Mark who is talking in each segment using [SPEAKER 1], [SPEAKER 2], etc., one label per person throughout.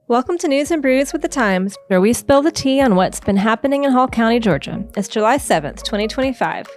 [SPEAKER 1] Welcome to News and Brews with the Times, where we spill the tea on what's been happening in Hall County, Georgia. It's July 7th, 2025.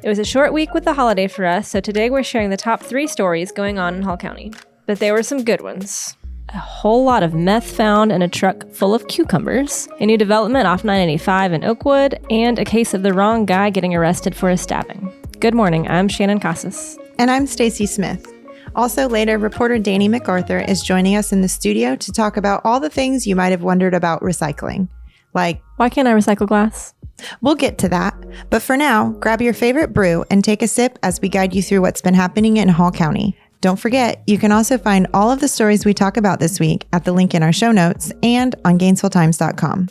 [SPEAKER 1] It was a short week with the holiday for us, so today we're sharing the top 3 stories going on in Hall County. But they were some good ones. A whole lot of meth found in a truck full of cucumbers, a new development off 985 in Oakwood, and a case of the wrong guy getting arrested for a stabbing. Good morning, I'm Shannon Casas.
[SPEAKER 2] And I'm Stacy Smith. Also later, reporter Danny MacArthur is joining us in the studio to talk about all the things you might have wondered about recycling. Like,
[SPEAKER 1] why can't I recycle glass?
[SPEAKER 2] We'll get to that. But for now, grab your favorite brew and take a sip as we guide you through what's been happening in Hall County. Don't forget, you can also find all of the stories we talk about this week at the link in our show notes and on GainesvilleTimes.com.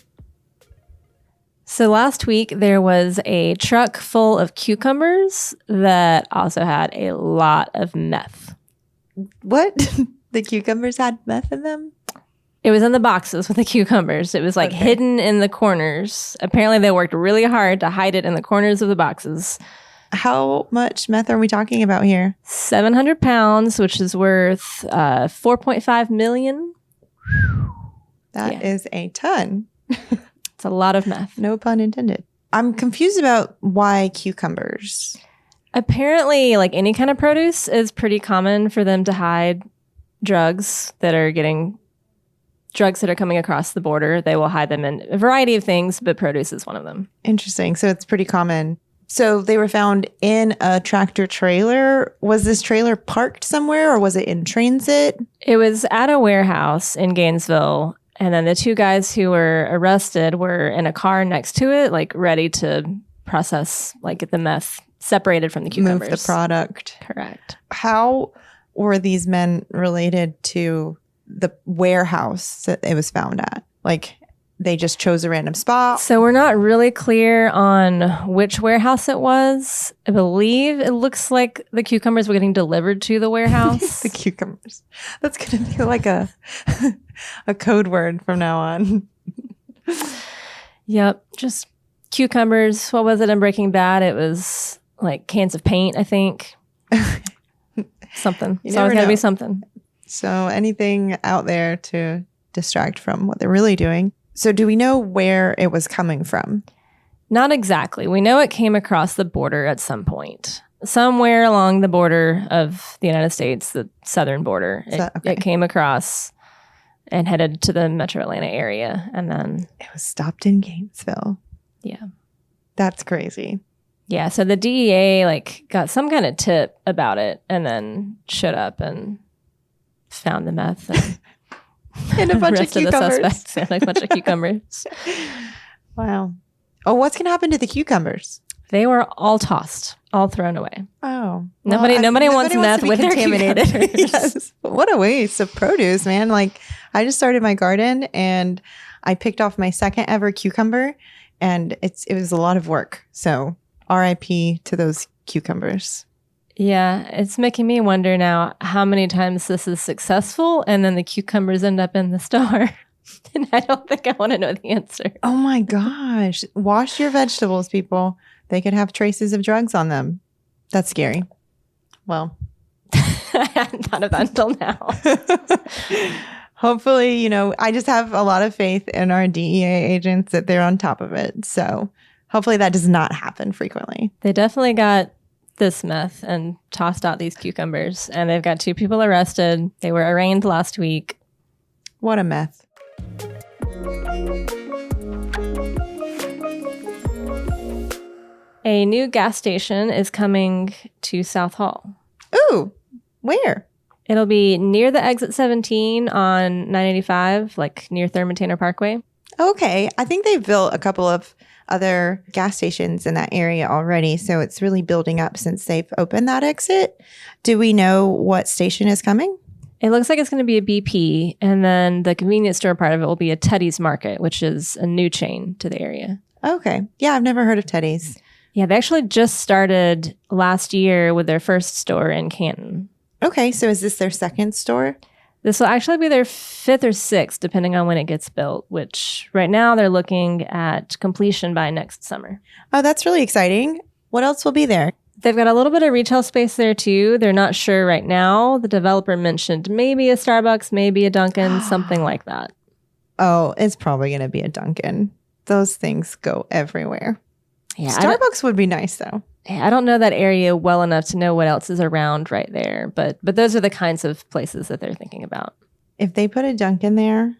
[SPEAKER 1] So last week, there was a truck full of cucumbers that also had a lot of meth.
[SPEAKER 2] What? The cucumbers had meth in them?
[SPEAKER 1] It was in the boxes with the cucumbers. It was hidden in the corners. Apparently, they worked really hard to hide it in the corners of the boxes.
[SPEAKER 2] How much meth are we talking about here?
[SPEAKER 1] 700 pounds, which is worth $4.5 million.
[SPEAKER 2] That is a ton.
[SPEAKER 1] It's a lot of meth.
[SPEAKER 2] No pun intended. I'm confused about why cucumbers.
[SPEAKER 1] Apparently, any kind of produce is pretty common for them to hide drugs that are coming across the border. They will hide them in a variety of things, but produce is one of them.
[SPEAKER 2] Interesting. So it's pretty common. So they were found in a tractor trailer. Was this trailer parked somewhere or was it in transit?
[SPEAKER 1] It was at a warehouse in Gainesville. And then the 2 guys who were arrested were in a car next to it, ready to process, get the meth separated from the cucumbers.
[SPEAKER 2] Move the product.
[SPEAKER 1] Correct.
[SPEAKER 2] How were these men related to the warehouse that it was found at? They just chose a random spot?
[SPEAKER 1] So we're not really clear on which warehouse it was. I believe it looks like the cucumbers were getting delivered to the warehouse.
[SPEAKER 2] The cucumbers. That's going to be like a code word from now on.
[SPEAKER 1] Yep. Just cucumbers. What was it in Breaking Bad? It was cans of paint, I think. Something. It's always got to be something.
[SPEAKER 2] So anything out there to distract from what they're really doing. So do we know where it was coming from?
[SPEAKER 1] Not exactly. We know it came across the border at some point. Somewhere along the border of the United States, the southern border. It came across and headed to the Metro Atlanta area. And then
[SPEAKER 2] it was stopped in Gainesville.
[SPEAKER 1] Yeah.
[SPEAKER 2] That's crazy.
[SPEAKER 1] Yeah. So the DEA got some kind of tip about it and then showed up and found the meth
[SPEAKER 2] and a bunch of cucumbers.
[SPEAKER 1] The suspects and a bunch of cucumbers.
[SPEAKER 2] Wow. Oh, what's going to happen to the cucumbers?
[SPEAKER 1] They were all tossed, all thrown away.
[SPEAKER 2] Oh.
[SPEAKER 1] Nobody wants meth with
[SPEAKER 2] contaminated.
[SPEAKER 1] Their cucumbers.
[SPEAKER 2] Yes. What a waste of produce, man. I just started my garden and I picked off my second ever cucumber and it was a lot of work. So RIP to those cucumbers.
[SPEAKER 1] Yeah, it's making me wonder now how many times this is successful and then the cucumbers end up in the store. And I don't think I want to know the answer.
[SPEAKER 2] Oh my gosh. Wash your vegetables, people. They could have traces of drugs on them. That's scary. Well,
[SPEAKER 1] I hadn't thought of that until now.
[SPEAKER 2] Hopefully, I just have a lot of faith in our DEA agents that they're on top of it. So hopefully that does not happen frequently.
[SPEAKER 1] They definitely got this meth and tossed out these cucumbers. And they've got 2 people arrested. They were arraigned last week.
[SPEAKER 2] What a meth.
[SPEAKER 1] A new gas station is coming to South Hall.
[SPEAKER 2] Ooh, where?
[SPEAKER 1] It'll be near the exit 17 on 985, near Thurman Tanner Parkway.
[SPEAKER 2] Okay. I think they've built a couple of other gas stations in that area already. So it's really building up since they've opened that exit. Do we know what station is coming?
[SPEAKER 1] It looks like it's going to be a BP. And then the convenience store part of it will be a Teddy's Market, which is a new chain to the area.
[SPEAKER 2] Okay. Yeah, I've never heard of Teddy's.
[SPEAKER 1] Yeah, they actually just started last year with their first store in Canton.
[SPEAKER 2] Okay. So is this their second store?
[SPEAKER 1] This will actually be their 5th or 6th, depending on when it gets built, which right now they're looking at completion by next summer.
[SPEAKER 2] Oh, that's really exciting. What else will be there?
[SPEAKER 1] They've got a little bit of retail space there, too. They're not sure right now. The developer mentioned maybe a Starbucks, maybe a Dunkin', something like that.
[SPEAKER 2] Oh, it's probably going to be a Dunkin'. Those things go everywhere.
[SPEAKER 1] Yeah,
[SPEAKER 2] Starbucks would be nice, though.
[SPEAKER 1] I don't know that area well enough to know what else is around right there, but those are the kinds of places that they're thinking about.
[SPEAKER 2] If they put a Dunkin' there,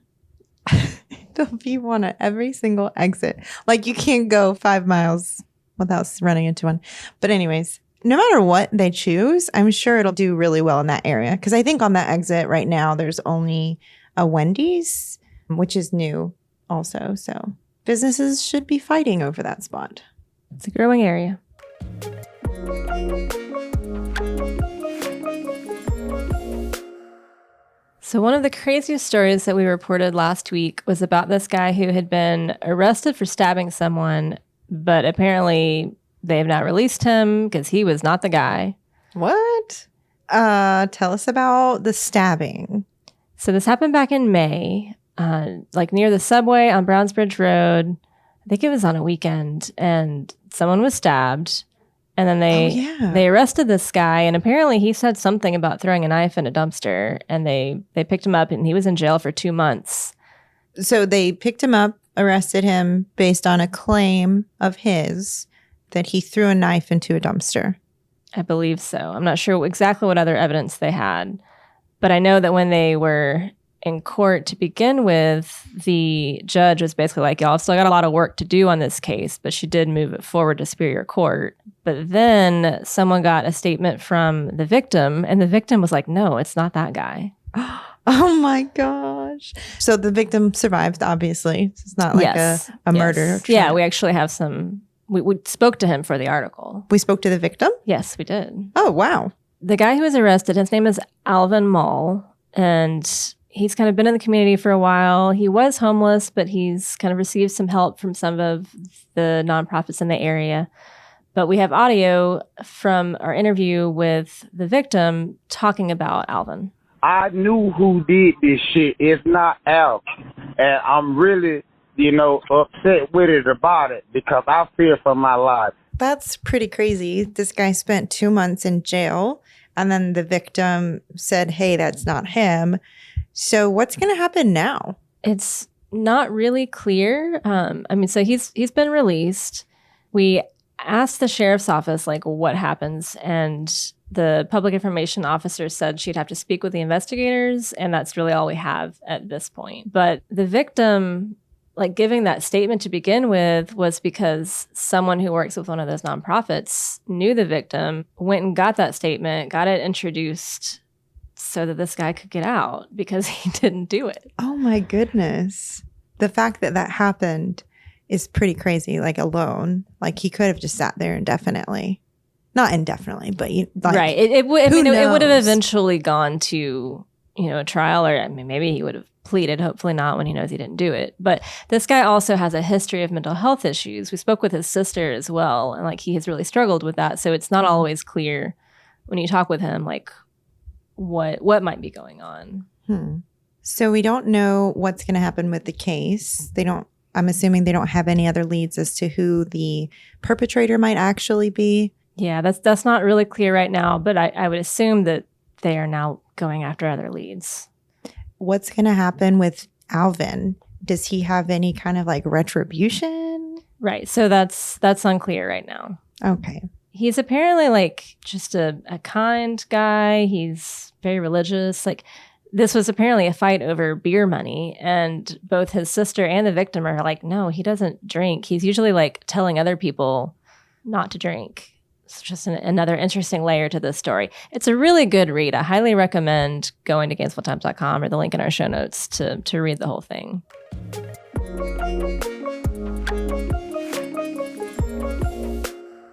[SPEAKER 2] there'll be one at every single exit. Like, you can't go 5 miles without running into one. But anyways, no matter what they choose, I'm sure it'll do really well in that area. Because I think on that exit right now, there's only a Wendy's, which is new also. So businesses should be fighting over that spot.
[SPEAKER 1] It's a growing area. So one of the craziest stories that we reported last week was about this guy who had been arrested for stabbing someone, but apparently they have not released him because he was not the guy.
[SPEAKER 2] What? Tell us about the stabbing.
[SPEAKER 1] So this happened back in May, like near the subway on Brownsbridge Road. I think it was on a weekend, and someone was stabbed. And then they arrested this guy, and apparently he said something about throwing a knife in a dumpster, and they picked him up, and he was in jail for 2 months.
[SPEAKER 2] So they picked him up, arrested him based on a claim of his that he threw a knife into a dumpster.
[SPEAKER 1] I believe so. I'm not sure exactly what other evidence they had, but I know that when they were in court to begin with, the judge was basically like, y'all have still got a lot of work to do on this case, but she did move it forward to Superior Court. But then someone got a statement from the victim, and the victim was like, no, it's not that guy.
[SPEAKER 2] Oh my gosh. So the victim survived, obviously. It's not like a murder.
[SPEAKER 1] Yeah, we actually have we spoke to him for the article.
[SPEAKER 2] We spoke to the victim?
[SPEAKER 1] Yes, we did.
[SPEAKER 2] Oh, wow.
[SPEAKER 1] The guy who was arrested, his name is Alvin Mall, and he's kind of been in the community for a while. He was homeless, but he's kind of received some help from some of the nonprofits in the area. But we have audio from our interview with the victim talking about Alvin.
[SPEAKER 3] I knew who did this shit. It's not Al. And I'm really, upset with it about it because I fear for my life.
[SPEAKER 2] That's pretty crazy. This guy spent 2 months in jail, and then the victim said, hey, that's not him. So what's going to happen now?
[SPEAKER 1] It's not really clear. So he's been released. We asked the sheriff's office, like, what happens? And the public information officer said she'd have to speak with the investigators, and that's really all we have at this point. But the victim, like, giving that statement to begin with was because someone who works with one of those nonprofits knew the victim, went and got that statement, got it introduced so that this guy could get out because he didn't do it.
[SPEAKER 2] Oh my goodness. The fact that happened is pretty crazy, like alone. Like he could have just sat there indefinitely. Not indefinitely, but
[SPEAKER 1] right. It would have eventually gone to, a trial, or maybe he would have pleaded, hopefully not, when he knows he didn't do it. But this guy also has a history of mental health issues. We spoke with his sister as well, and like he has really struggled with that. So it's not always clear when you talk with him, like what might be going on.
[SPEAKER 2] So we don't know what's going to happen with the case. I'm assuming they don't have any other leads as to who the perpetrator might actually be.
[SPEAKER 1] Yeah, that's not really clear right now, but I would assume that they are now going after other leads.
[SPEAKER 2] What's going to happen with Alvin? Does he have any kind of like retribution?
[SPEAKER 1] Right. So that's unclear right now.
[SPEAKER 2] Okay.
[SPEAKER 1] He's apparently like just a kind guy. He's very religious. Like, this was apparently a fight over beer money, and both his sister and the victim are like, no, he doesn't drink. He's usually like telling other people not to drink. It's just another interesting layer to this story. It's a really good read. I highly recommend going to GainesvilleTimes.com or the link in our show notes to read the whole thing.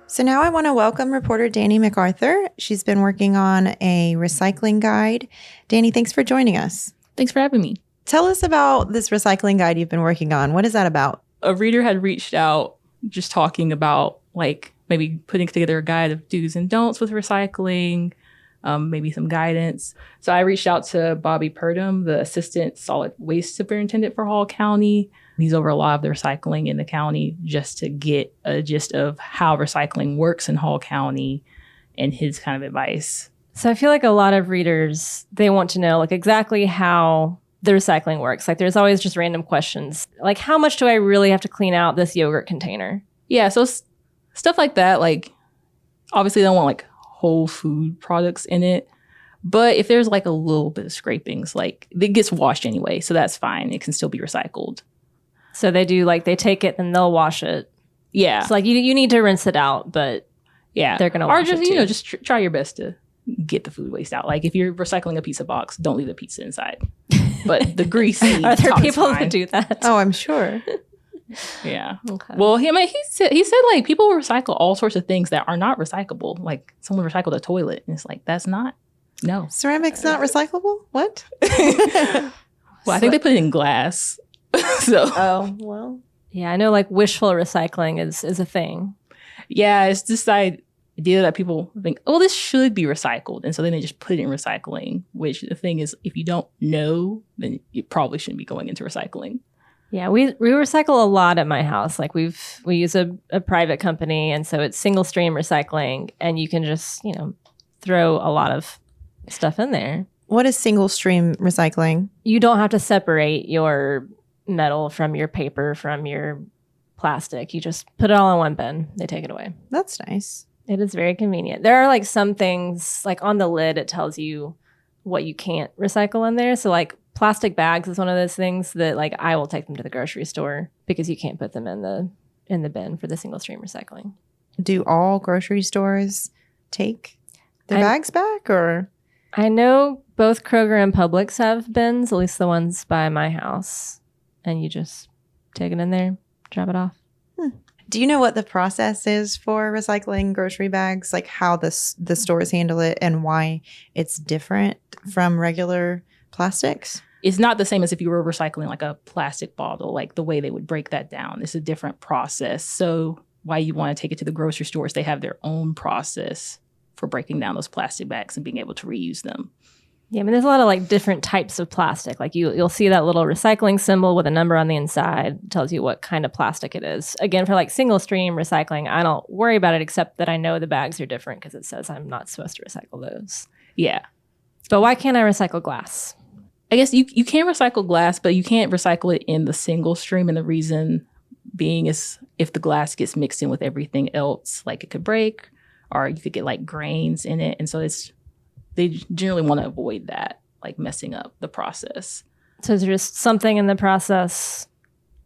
[SPEAKER 2] So now I want to welcome reporter Danny MacArthur. She's been working on a recycling guide. Danny, thanks for joining us.
[SPEAKER 4] Thanks for having me.
[SPEAKER 2] Tell us about this recycling guide you've been working on. What is that about?
[SPEAKER 4] A reader had reached out just talking about like maybe putting together a guide of do's and don'ts with recycling, maybe some guidance. So I reached out to Bobby Purdom, the Assistant Solid Waste Superintendent for Hall County. He's over a lot of the recycling in the county, just to get a gist of how recycling works in Hall County and his kind of advice.
[SPEAKER 1] So I feel like a lot of readers, they want to know like exactly how the recycling works. Like there's always just random questions. Like how much do I really have to clean out this yogurt container?
[SPEAKER 4] Yeah, so stuff like that, like obviously they don't want like whole food products in it. But if there's like a little bit of scrapings, like it gets washed anyway, so that's fine. It can still be recycled.
[SPEAKER 1] So they do like they take it and they'll wash it.
[SPEAKER 4] Yeah.
[SPEAKER 1] So like you need to rinse it out, but
[SPEAKER 4] yeah,
[SPEAKER 1] they're gonna wash
[SPEAKER 4] just
[SPEAKER 1] it too.
[SPEAKER 4] just try your best to get the food waste out. Like if you're recycling a pizza box, don't leave the pizza inside. But the greasy
[SPEAKER 1] Are there
[SPEAKER 4] top is
[SPEAKER 1] people who
[SPEAKER 4] fine.
[SPEAKER 1] do that?
[SPEAKER 2] Oh, I'm sure.
[SPEAKER 4] Yeah.
[SPEAKER 1] Okay.
[SPEAKER 4] Well, he said like people recycle all sorts of things that are not recyclable. Like someone recycled a toilet, and it's like that's not. No.
[SPEAKER 2] Ceramic's not recyclable? What?
[SPEAKER 4] Well, I think they put it in glass. So
[SPEAKER 2] Oh, well.
[SPEAKER 1] Yeah, I know like wishful recycling is a thing.
[SPEAKER 4] yeah, it's this idea that people think, oh, this should be recycled, and so then they just put it in recycling. Which the thing is, if you don't know, then it probably shouldn't be going into recycling.
[SPEAKER 1] Yeah, we recycle a lot at my house. Like we use a private company, and so it's single stream recycling, and you can just throw a lot of stuff in there.
[SPEAKER 2] What is single stream recycling?
[SPEAKER 1] You don't have to separate your metal from your paper from your plastic. You just put it all in one bin. They take it away.
[SPEAKER 2] That's nice.
[SPEAKER 1] It is very convenient. There are like some things like on the lid it tells you what you can't recycle in there. So like plastic bags is one of those things that like I will take them to the grocery store because you can't put them in the bin for the single stream recycling.
[SPEAKER 2] Do all grocery stores take their
[SPEAKER 1] I-
[SPEAKER 2] bags back or?
[SPEAKER 1] I know both Kroger and Publix have bins, at least the ones by my house. And you just take it in there, drop it off.
[SPEAKER 2] Do you know what the process is for recycling grocery bags? Like how the stores handle it and why it's different from regular plastics?
[SPEAKER 4] It's not the same as if you were recycling like a plastic bottle, like the way they would break that down. It's a different process. So why you want to take it to the grocery stores, they have their own process for breaking down those plastic bags and being able to reuse them.
[SPEAKER 1] Yeah, I mean, there's a lot of like different types of plastic. Like you'll see that little recycling symbol with a number on the inside. It tells you what kind of plastic it is. Again, for like single stream recycling, I don't worry about it except that I know the bags are different because it says I'm not supposed to recycle those.
[SPEAKER 4] Yeah.
[SPEAKER 1] But why can't I recycle glass?
[SPEAKER 4] I guess you can recycle glass, but you can't recycle it in the single stream. And the reason being is if the glass gets mixed in with everything else, like it could break or you could get like grains in it. And so they generally want to avoid that, like messing up the process.
[SPEAKER 1] So is there just something in the process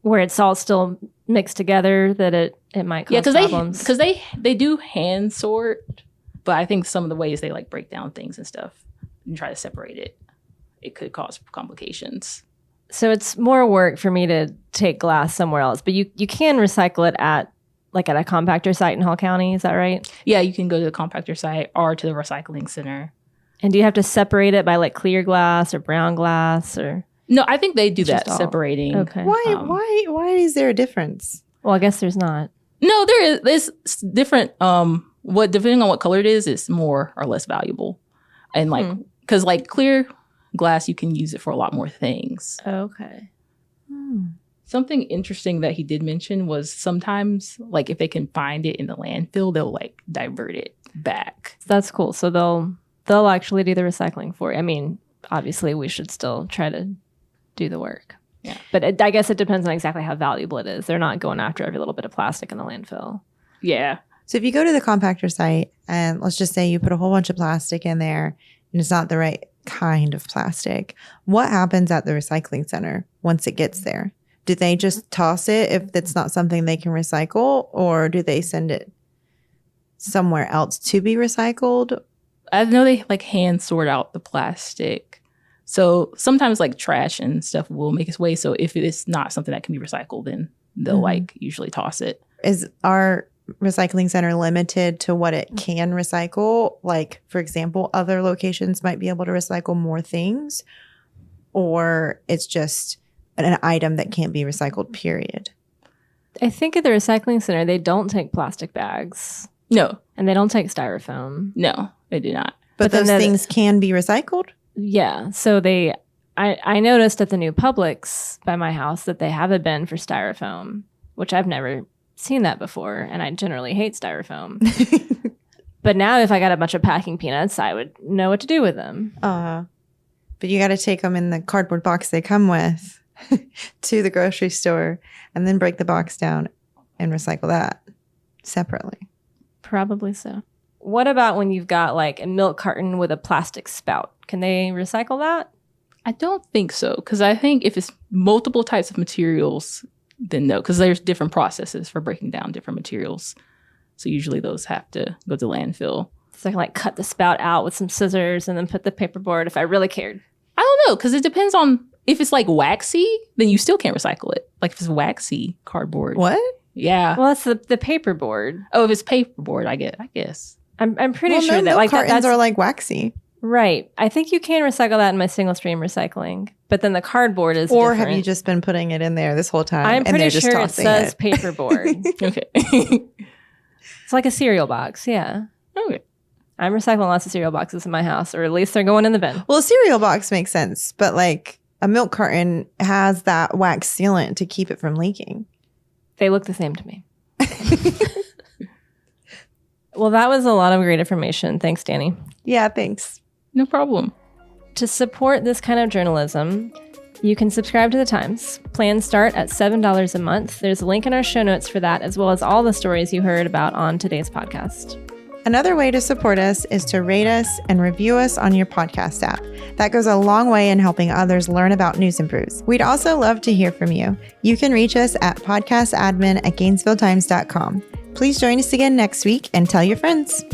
[SPEAKER 1] where it's all still mixed together that it might cause problems?
[SPEAKER 4] Because they do hand sort, but I think some of the ways they like break down things and stuff and try to separate it, it could cause complications.
[SPEAKER 1] So it's more work for me to take glass somewhere else, but you can recycle it at a compactor site in Hall County. Is that right?
[SPEAKER 4] Yeah, you can go to the compactor site or to the recycling center.
[SPEAKER 1] And do you have to separate it by like clear glass or brown glass or?
[SPEAKER 4] No, I think they do that,
[SPEAKER 1] Just all-
[SPEAKER 4] separating.
[SPEAKER 1] Okay.
[SPEAKER 2] Why is there a difference?
[SPEAKER 1] Well, I guess there's not.
[SPEAKER 4] No, there is. There's different. Depending on what color it is, it's more or less valuable, and like because like clear glass, you can use it for a lot more things.
[SPEAKER 1] Okay.
[SPEAKER 4] Something interesting that he did mention was sometimes like if they can find it in the landfill, they'll like divert it back.
[SPEAKER 1] That's cool. So they'll actually do the recycling for you. I mean, obviously we should still try to do the work.
[SPEAKER 4] Yeah.
[SPEAKER 1] But I guess it depends on exactly how valuable it is. They're not going after every little bit of plastic in the landfill.
[SPEAKER 4] Yeah.
[SPEAKER 2] So if you go to the compactor site and let's just say you put a whole bunch of plastic in there and it's not the right kind of plastic, what happens at the recycling center once it gets there? Do they just toss it if it's not something they can recycle, or do they send it somewhere else to be recycled?
[SPEAKER 4] I know they like hand sort out the plastic. So sometimes like trash and stuff will make its way. So if it is not something that can be recycled, then they'll like usually toss it.
[SPEAKER 2] Is our recycling center limited to what it can recycle? Like, for example, other locations might be able to recycle more things, or it's just an item that can't be recycled, period.
[SPEAKER 1] I think at the recycling center, they don't take plastic bags
[SPEAKER 4] No,
[SPEAKER 1] and they don't take styrofoam.
[SPEAKER 4] no, they do not.
[SPEAKER 2] But
[SPEAKER 1] then
[SPEAKER 2] those things can be recycled?
[SPEAKER 1] Yeah. So I noticed at the new Publix by my house that they have a bin for styrofoam, which I've never seen that before. And I generally hate styrofoam. But now if I got a bunch of packing peanuts, I would know what to do with them.
[SPEAKER 2] But you got to take them in the cardboard box they come with to the grocery store and then break the box down and recycle that separately.
[SPEAKER 1] Probably so. What about when you've got like a milk carton with a plastic spout? Can they recycle that?
[SPEAKER 4] I don't think so, because I think if it's multiple types of materials, then no, because there's different processes for breaking down different materials. So usually those have to go to landfill.
[SPEAKER 1] So I can like cut the spout out with some scissors and then put the paperboard if I really cared.
[SPEAKER 4] I don't know, because it depends on if it's like waxy, then you still can't recycle it. Like if it's waxy cardboard.
[SPEAKER 2] What?
[SPEAKER 4] Yeah.
[SPEAKER 1] Well, that's the paperboard.
[SPEAKER 4] Oh, if it's paperboard, I guess.
[SPEAKER 1] I'm pretty sure
[SPEAKER 2] no
[SPEAKER 1] that like
[SPEAKER 2] cartons
[SPEAKER 1] that's
[SPEAKER 2] are like waxy.
[SPEAKER 1] right. I think you can recycle that in my single stream recycling, but then the cardboard is
[SPEAKER 2] Or
[SPEAKER 1] different.
[SPEAKER 2] have you just been putting it in there this whole time?
[SPEAKER 1] I'm
[SPEAKER 2] and
[SPEAKER 1] pretty
[SPEAKER 2] they're just
[SPEAKER 1] sure it
[SPEAKER 2] tossing
[SPEAKER 1] says paperboard.
[SPEAKER 4] Okay.
[SPEAKER 1] It's like a cereal box. Yeah.
[SPEAKER 4] Okay.
[SPEAKER 1] I'm recycling lots of cereal boxes in my house, or at least they're going in the bin.
[SPEAKER 2] Well, a cereal box makes sense, but like a milk carton has that wax sealant to keep it from leaking.
[SPEAKER 1] They look the same to me. Well, that was a lot of great information. Thanks, Danny.
[SPEAKER 2] Yeah, thanks.
[SPEAKER 4] No problem.
[SPEAKER 1] To support this kind of journalism, you can subscribe to The Times. Plans start at $7 a month. There's a link in our show notes for that, as well as all the stories you heard about on today's podcast.
[SPEAKER 2] Another way to support us is to rate us and review us on your podcast app. That goes a long way in helping others learn about News and Brews. We'd also love to hear from you. You can reach us at podcastadmin@gainesvilletimes.com. Please join us again next week and tell your friends.